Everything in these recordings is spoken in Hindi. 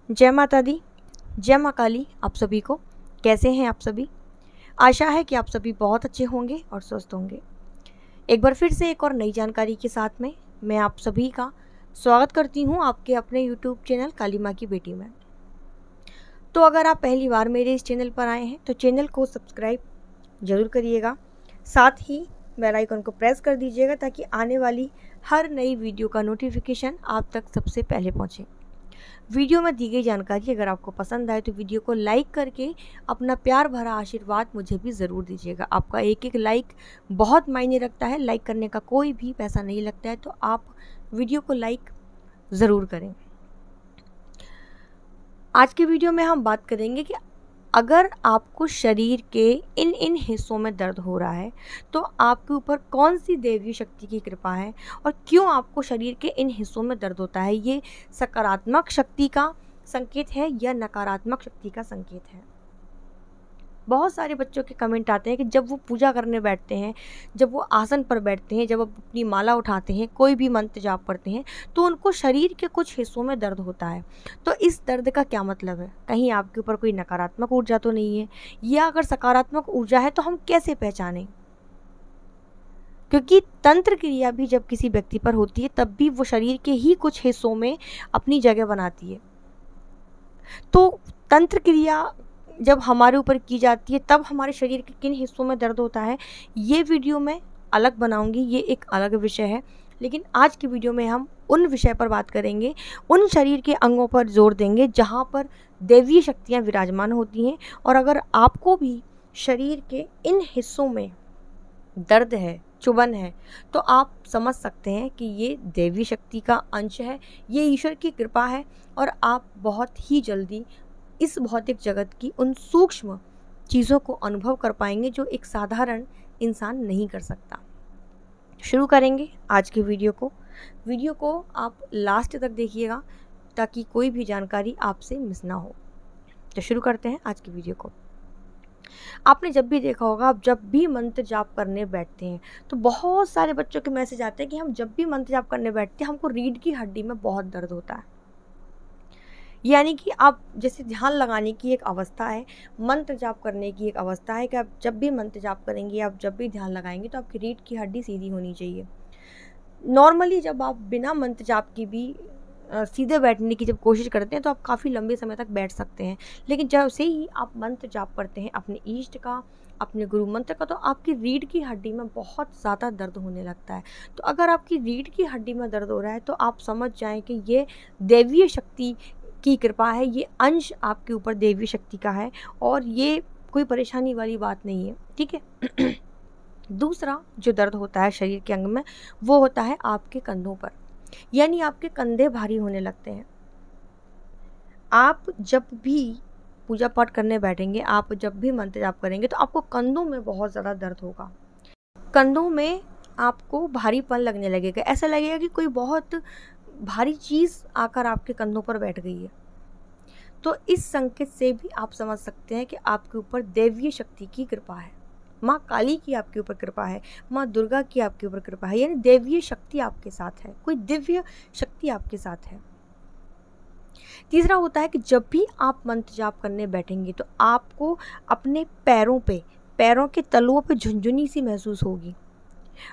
जय माता दी, जय माँ काली। आप सभी को कैसे हैं आप सभी। आशा है कि आप सभी बहुत अच्छे होंगे और स्वस्थ होंगे। एक बार फिर से एक और नई जानकारी के साथ में मैं आप सभी का स्वागत करती हूँ आपके अपने YouTube चैनल काली माँ की बेटी में। तो अगर आप पहली बार मेरे इस चैनल पर आए हैं तो चैनल को सब्सक्राइब ज़रूर करिएगा, साथ ही बेल आइकन को प्रेस कर दीजिएगा ताकि आने वाली हर नई वीडियो का नोटिफिकेशन आप तक सबसे पहले पहुँचे। वीडियो में दी गई जानकारी अगर आपको पसंद आए तो वीडियो को लाइक करके अपना प्यार भरा आशीर्वाद मुझे भी ज़रूर दीजिएगा। आपका एक एक लाइक बहुत मायने रखता है। लाइक करने का कोई भी पैसा नहीं लगता है, तो आप वीडियो को लाइक ज़रूर करें। आज के वीडियो में हम बात करेंगे कि अगर आपको शरीर के इन हिस्सों में दर्द हो रहा है तो आपके ऊपर कौन सी दैवीय शक्ति की कृपा है और क्यों आपको शरीर के इन हिस्सों में दर्द होता है। ये सकारात्मक शक्ति का संकेत है या नकारात्मक शक्ति का संकेत है। बहुत सारे बच्चों के कमेंट आते हैं कि जब वो पूजा करने बैठते हैं, जब वो आसन पर बैठते हैं, जब वो अपनी माला उठाते हैं, कोई भी मंत्र जाप करते हैं तो उनको शरीर के कुछ हिस्सों में दर्द होता है। तो इस दर्द का क्या मतलब है? कहीं आपके ऊपर कोई नकारात्मक ऊर्जा तो नहीं है, या अगर सकारात्मक ऊर्जा है तो हम कैसे पहचानें? क्योंकि तंत्र क्रिया भी जब किसी व्यक्ति पर होती है तब भी वो शरीर के ही कुछ हिस्सों में अपनी जगह बनाती है। तो तंत्र क्रिया जब हमारे ऊपर की जाती है तब हमारे शरीर के किन हिस्सों में दर्द होता है, ये वीडियो मैं अलग बनाऊंगी, ये एक अलग विषय है। लेकिन आज की वीडियो में हम उन विषय पर बात करेंगे, उन शरीर के अंगों पर जोर देंगे जहाँ पर दैवीय शक्तियाँ विराजमान होती हैं। और अगर आपको भी शरीर के इन हिस्सों में दर्द है, चुभन है, तो आप समझ सकते हैं कि ये दैवी शक्ति का अंश है, ये ईश्वर की कृपा है। और आप बहुत ही जल्दी इस भौतिक जगत की उन सूक्ष्म चीज़ों को अनुभव कर पाएंगे जो एक साधारण इंसान नहीं कर सकता। शुरू करेंगे आज की वीडियो को आप लास्ट तक देखिएगा ताकि कोई भी जानकारी आपसे मिस ना हो। तो शुरू करते हैं आज की वीडियो को। आपने जब भी देखा होगा, आप जब भी मंत्र जाप करने बैठते हैं तो बहुत सारे बच्चों के मैसेज आते हैं कि हम जब भी मंत्र जाप करने बैठते हैं हमको रीढ़ की हड्डी में बहुत दर्द होता है। यानी कि आप जैसे ध्यान लगाने की एक अवस्था है, मंत्र जाप करने की एक अवस्था है कि आप जब भी मंत्र जाप करेंगे, आप जब भी ध्यान लगाएंगे तो आपकी रीढ़ की हड्डी सीधी होनी चाहिए। नॉर्मली जब आप बिना मंत्र जाप की भी सीधे बैठने की जब कोशिश करते हैं तो आप काफ़ी लंबे समय तक बैठ सकते हैं। लेकिन जब से ही आप मंत्र जाप करते हैं अपने इष्ट का, अपने गुरु मंत्र का, तो आपकी रीढ़ की हड्डी में बहुत ज़्यादा दर्द होने लगता है। तो अगर आपकी रीढ़ की हड्डी में दर्द हो रहा है तो आप समझ जाएं कि ये दैवीय शक्ति की कृपा है, ये अंश आपके ऊपर देवी शक्ति का है और ये कोई परेशानी वाली बात नहीं है, ठीक है। दूसरा जो दर्द होता है शरीर के अंग में वो होता है आपके कंधों पर, यानी आपके कंधे भारी होने लगते हैं। आप जब भी पूजा पाठ करने बैठेंगे, आप जब भी मंत्र जाप करेंगे तो आपको कंधों में बहुत ज़्यादा दर्द होगा। कंधों में आपको भारीपन लगने लगेगा, ऐसा लगेगा कि कोई बहुत भारी चीज़ आकर आपके कंधों पर बैठ गई है। तो इस संकेत से भी आप समझ सकते हैं कि आपके ऊपर दैवीय शक्ति की कृपा है, माँ काली की आपके ऊपर कृपा है, माँ दुर्गा की आपके ऊपर कृपा है, यानी दैवीय शक्ति आपके साथ है, कोई दिव्य शक्ति आपके साथ है। तीसरा होता है कि जब भी आप मंत्र जाप करने बैठेंगे तो आपको अपने पैरों के तलुओं पे झुनझुनी सी महसूस होगी,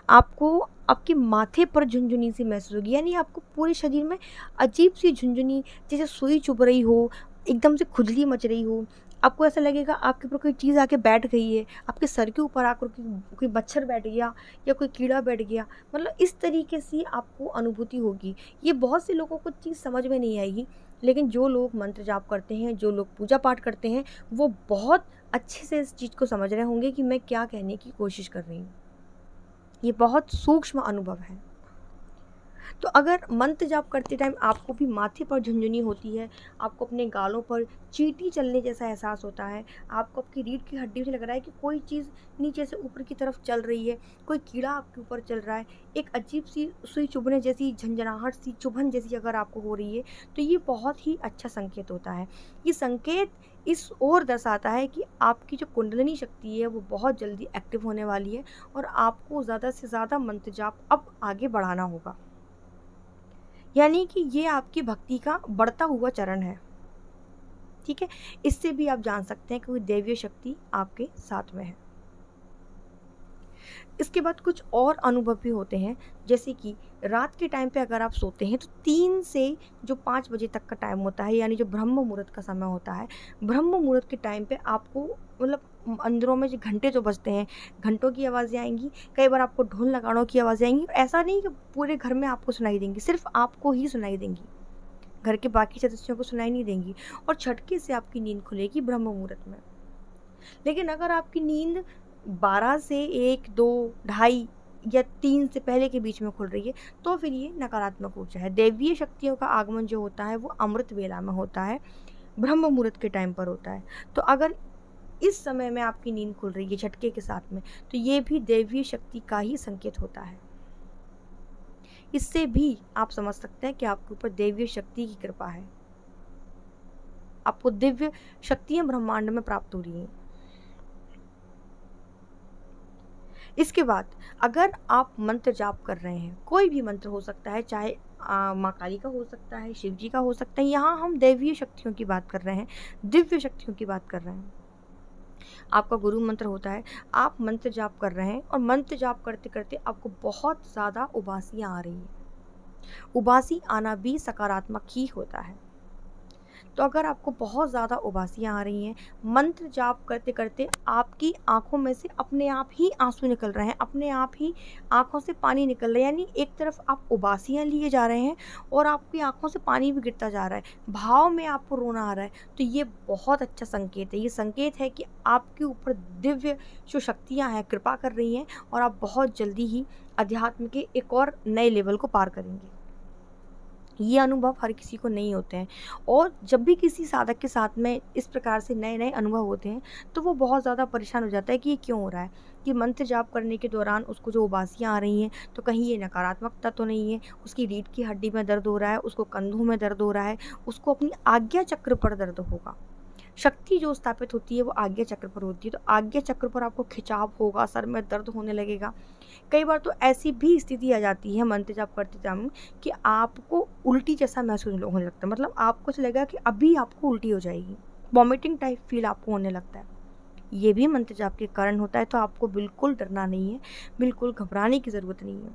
आपको आपके माथे पर झुनझुनी सी महसूस होगी, यानी आपको पूरे शरीर में अजीब सी झुनझुनी, जैसे सुई चुभ रही हो, एकदम से खुजली मच रही हो। आपको ऐसा लगेगा आपके ऊपर कोई चीज़ आके बैठ गई है, आपके सर के ऊपर आकर कोई मच्छर बैठ गया या कोई कीड़ा बैठ गया, मतलब इस तरीके से आपको अनुभूति होगी। ये बहुत से लोगों को चीज़ समझ में नहीं आएगी, लेकिन जो लोग मंत्र जाप करते हैं, जो लोग पूजा पाठ करते हैं, वो बहुत अच्छे से इस चीज़ को समझ रहे होंगे कि मैं क्या कहने की कोशिश कर रही हूँ। ये बहुत सूक्ष्म अनुभव है। तो अगर मंत्र जाप करते टाइम आपको भी माथे पर झुनझुनी होती है, आपको अपने गालों पर चींटी चलने जैसा एहसास होता है, आपको आपकी रीढ़ की हड्डी से लग रहा है कि कोई चीज़ नीचे से ऊपर की तरफ चल रही है, कोई कीड़ा आपके ऊपर चल रहा है, एक अजीब सी सुई चुभने जैसी, झंझनाहट सी, चुभन जैसी अगर आपको हो रही है, तो ये बहुत ही अच्छा संकेत होता है। ये संकेत इस ओर दर्शाता है कि आपकी जो कुंडलिनी शक्ति है वो बहुत जल्दी एक्टिव होने वाली है और आपको ज़्यादा से ज़्यादा मंत्र जाप अब आगे बढ़ाना होगा, यानी कि ये आपकी भक्ति का बढ़ता हुआ चरण है। ठीक है, इससे भी आप जान सकते हैं कि कोई दैवीय शक्ति आपके साथ में है। इसके बाद कुछ और अनुभव भी होते हैं, जैसे कि रात के टाइम पे अगर आप सोते हैं तो 3 से जो 5 बजे तक का टाइम होता है, यानी जो ब्रह्म मुहूर्त का समय होता है, ब्रह्म मुहूर्त के टाइम पे आपको मतलब अंदरों में जो घंटे जो बजते हैं, घंटों की आवाज़ें आएंगी, कई बार आपको ढोल नगाड़ों की आवाज़ें आएंगी। ऐसा नहीं कि पूरे घर में आपको सुनाई देंगी, सिर्फ आपको ही सुनाई देंगी, घर के बाकी सदस्यों को सुनाई नहीं देंगी, और झटके से आपकी नींद खुलेगी ब्रह्म मुहूर्त में। लेकिन अगर आपकी नींद 12 से 1, 2, ढाई या 3 से पहले के बीच में खुल रही है, तो फिर ये नकारात्मक ऊर्जा है। दैवीय शक्तियों का आगमन जो होता है वो अमृत वेला में होता है, ब्रह्म मुहूर्त के टाइम पर होता है। तो अगर इस समय में आपकी नींद खुल रही है झटके के साथ में, तो ये भी दैवीय शक्ति का ही संकेत होता है। इससे भी आप समझ सकते हैं कि आपके ऊपर दैवीय शक्ति की कृपा है, आपको दिव्य शक्तियां ब्रह्मांड में प्राप्त हो रही हैं। इसके बाद अगर आप मंत्र जाप कर रहे हैं, कोई भी मंत्र हो सकता है, चाहे माँ काली का हो सकता है, शिव जी का हो सकता है, यहाँ हम दैवीय शक्तियों की बात कर रहे हैं, दिव्य शक्तियों की बात कर रहे हैं। आपका गुरु मंत्र होता है, आप मंत्र जाप कर रहे हैं और मंत्र जाप करते करते आपको बहुत ज़्यादा उबासियाँ आ रही हैं। उबासी आना भी सकारात्मक ही होता है। तो अगर आपको बहुत ज़्यादा उबासियाँ आ रही हैं, मंत्र जाप करते करते आपकी आँखों में से अपने आप ही आंसू निकल रहे हैं, अपने आप ही आँखों से पानी निकल रहा है, यानी एक तरफ आप उबासियाँ लिए जा रहे हैं और आपकी आँखों से पानी भी गिरता जा रहा है, भाव में आपको रोना आ रहा है, तो ये बहुत अच्छा संकेत है। ये संकेत है कि आपके ऊपर दिव्य जो शक्तियाँ हैं कृपा कर रही हैं और आप बहुत जल्दी ही अध्यात्म के एक और नए लेवल को पार करेंगे। ये अनुभव हर किसी को नहीं होते हैं, और जब भी किसी साधक के साथ में इस प्रकार से नए नए अनुभव होते हैं तो वो बहुत ज़्यादा परेशान हो जाता है कि ये क्यों हो रहा है, कि मंत्र जाप करने के दौरान उसको जो उबासियाँ आ रही हैं तो कहीं ये नकारात्मकता तो नहीं है, उसकी रीढ़ की हड्डी में दर्द हो रहा है, उसको कंधों में दर्द हो रहा है, उसको अपनी आज्ञा चक्र पर दर्द होगा। शक्ति जो स्थापित होती है वो आज्ञा चक्र पर होती है, तो आज्ञा चक्र पर आपको खिंचाव होगा, सर में दर्द होने लगेगा। कई बार तो ऐसी भी स्थिति आ जाती है मंत्र जाप करते टाइम कि आपको उल्टी जैसा महसूस होने लगता है, मतलब आपको लगेगा कि अभी आपको उल्टी हो जाएगी, वॉमिटिंग टाइप फील आपको होने लगता है। ये भी मंत्र जाप के कारण होता है, तो आपको बिल्कुल डरना नहीं है, बिल्कुल घबराने की ज़रूरत नहीं है।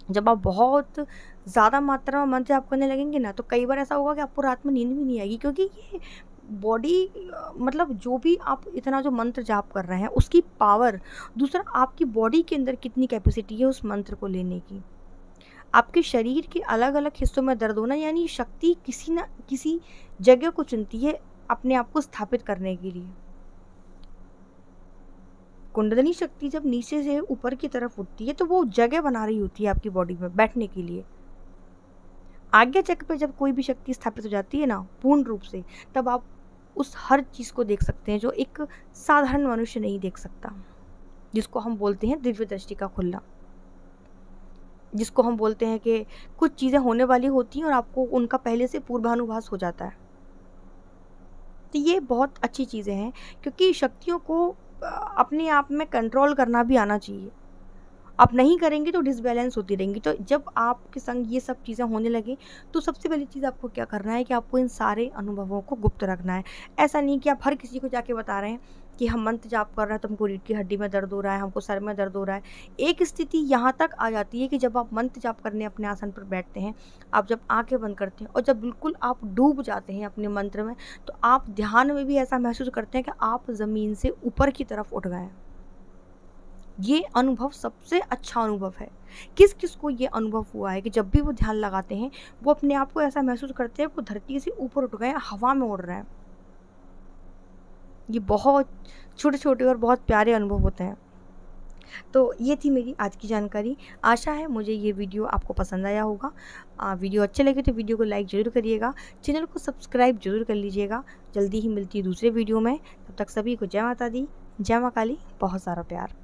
जब आप बहुत ज़्यादा मात्रा में मंत्र जाप करने लगेंगे ना, तो कई बार ऐसा होगा कि आपको रात में नींद भी नहीं आएगी, क्योंकि ये बॉडी मतलब जो भी आप इतना जो मंत्र जाप कर रहे हैं उसकी पावर, दूसरा आपकी बॉडी के अंदर कितनी कैपेसिटी है उस मंत्र को लेने की। आपके शरीर के अलग अलग हिस्सों में दर्द होना, यानी शक्ति किसी न किसी जगह को चुनती है अपने आप को स्थापित करने के लिए। कुंडलिनी शक्ति जब नीचे से ऊपर की तरफ उठती है तो वो जगह बना रही होती है आपकी बॉडी में बैठने के लिए। आज्ञा चक्र पे जब कोई भी शक्ति स्थापित हो जाती है ना पूर्ण रूप से, तब आप उस हर चीज़ को देख सकते हैं जो एक साधारण मनुष्य नहीं देख सकता, जिसको हम बोलते हैं दिव्य दृष्टि का खुलना, जिसको हम बोलते हैं कि कुछ चीज़ें होने वाली होती हैं और आपको उनका पहले से पूर्वानुभास हो जाता है। तो ये बहुत अच्छी चीज़ें हैं, क्योंकि शक्तियों को अपने आप में कंट्रोल करना भी आना चाहिए। आप नहीं करेंगे तो डिसबैलेंस होती रहेंगी। तो जब आपके संग ये सब चीज़ें होने लगे तो सबसे पहली चीज़ आपको क्या करना है कि आपको इन सारे अनुभवों को गुप्त रखना है। ऐसा नहीं कि आप हर किसी को जाके बता रहे हैं कि हम मंत्र जाप कर रहे हैं तो हमको रीढ़ की हड्डी में दर्द हो रहा है, हमको सर में दर्द हो रहा है। एक स्थिति यहाँ तक आ जाती है कि जब आप मंत्र जाप करने अपने आसन पर बैठते हैं, आप जब आंखें बंद करते हैं और जब बिल्कुल आप डूब जाते हैं अपने मंत्र में, तो आप ध्यान में भी ऐसा महसूस करते हैं कि आप ज़मीन से ऊपर की तरफ उठ गए। ये अनुभव सबसे अच्छा अनुभव है। किस किस को ये अनुभव हुआ है कि जब भी वो ध्यान लगाते हैं वो अपने आप को ऐसा महसूस करते हैं वो धरती से ऊपर उठ गए, हवा में उड़ रहे हैं। ये बहुत छोटे छोटे और बहुत प्यारे अनुभव होते हैं। तो ये थी मेरी आज की जानकारी। आशा है मुझे ये वीडियो आपको पसंद आया होगा। वीडियो अच्छे लगे तो वीडियो को लाइक ज़रूर करिएगा, चैनल को सब्सक्राइब जरूर कर लीजिएगा। जल्दी ही मिलती है दूसरे वीडियो में, तब तक सभी को जय माता दी, जय माँ काली, बहुत सारा प्यार।